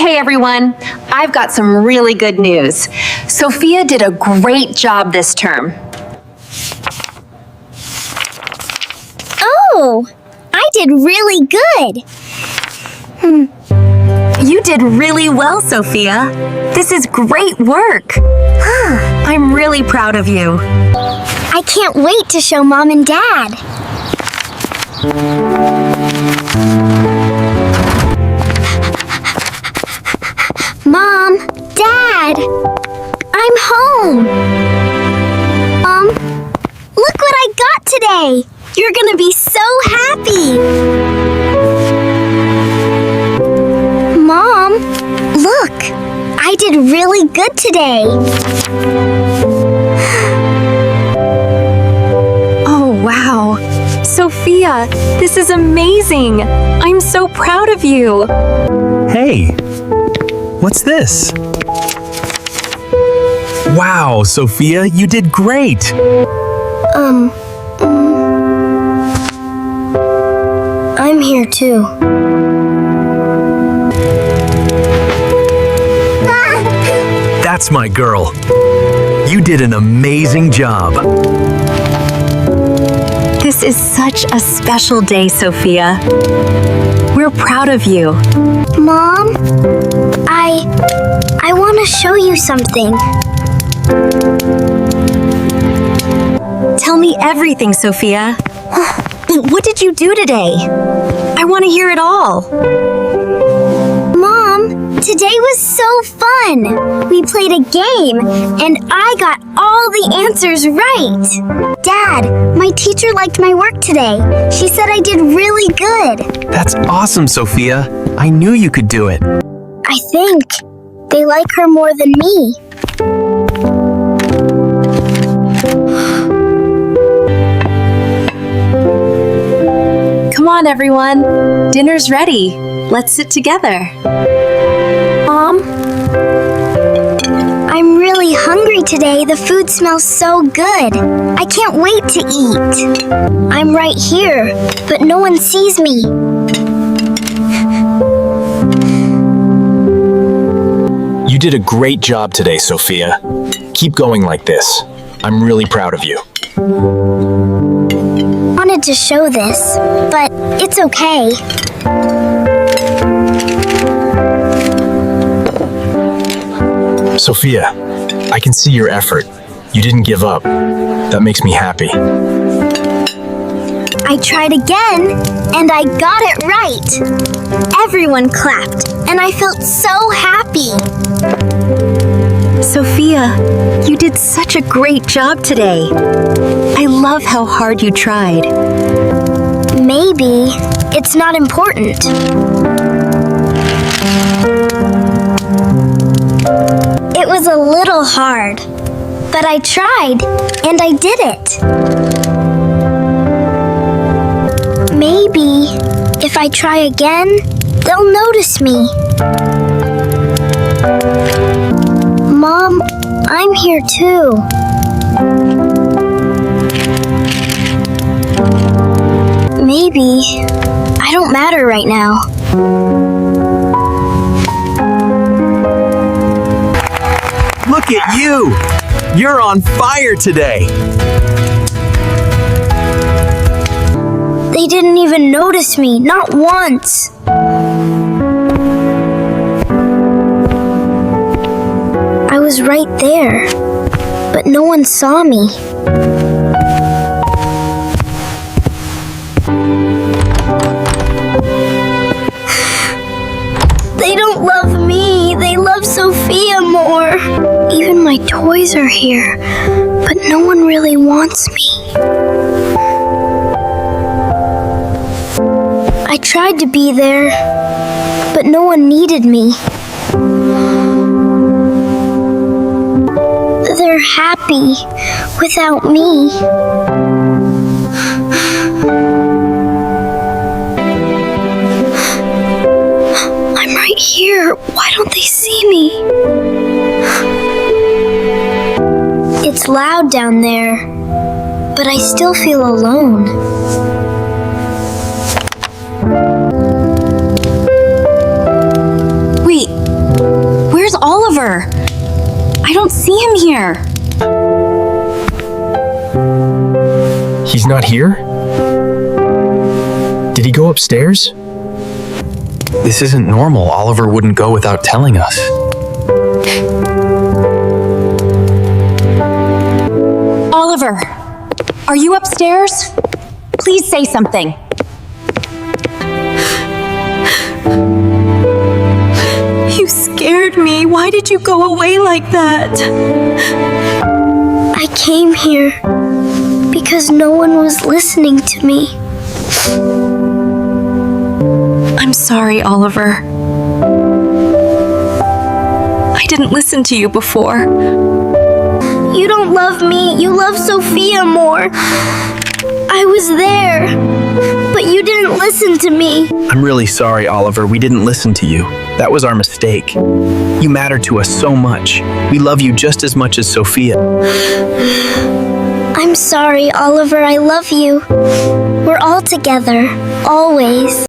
Hey everyone, I've got some really good news. Sophia did a great job this term. Oh, I did really good. You did really well, Sophia. This is great work. I'm really proud of you. I can't wait to show Mom and Dad. Mom, Dad, I'm home. Mom, look what I got today. You're gonna be so happy. Mom, look, I did really good today. Oh, wow. Sophia, this is amazing. I'm so proud of you. Hey, what's this? Wow, Sophia, you did great. I'm here too. That's my girl. You did an amazing job. This is such a special day, Sophia. We're proud of you. Mom, I want to show you something. Tell me everything, Sophia. What did you do today? I want to hear it all. Mom, today was so fun. We played a game, and I got all the answers right. Dad, my teacher liked my work today. She said I did really good. That's awesome, Sophia. I knew you could do it. I think they like her more than me. Come on, everyone. Dinner's ready. Let's sit together. Mom, I'm really hungry today. The food smells so good. I can't wait to eat. I'm right here, but no one sees me. You did a great job today, Sophia. Keep going like this. I'm really proud of you. Wanted to show this, but it's okay. Sophia, I can see your effort. You didn't give up. That makes me happy. I tried again, and I got it right. Everyone clapped, and I felt so happy. Sophia, you did such a great job today. I love how hard you tried. Maybe it's not important. It was a little hard, but I tried, and I did it. Maybe if I try again, they'll notice me. Mom, I'm here too. Maybe I don't matter right now. Look at you! You're on fire today! They didn't even notice me, not once. I was right there, but no one saw me. They don't love me, they love Sophia more. Even my toys are here, but no one really wants me. I tried to be there, but no one needed me. They're happy without me. I'm right here. Why don't they see me? It's loud down there, but I still feel alone. Wait, Where's Oliver? I don't see him here. He's not here? Did he go upstairs? This isn't normal. Oliver wouldn't go without telling us. Oliver, are you upstairs? Please say something. You scared me. Why did you go away like that? I came here because no one was listening to me. I'm sorry, Oliver. I didn't listen to you before. You don't love me, you love Sophia more. I was there, but you didn't listen to me. I'm really sorry, Oliver. We didn't listen to you. That was our mistake. You matter to us so much. We love you just as much as Sophia. I'm sorry, Oliver, I love you. We're all together, always.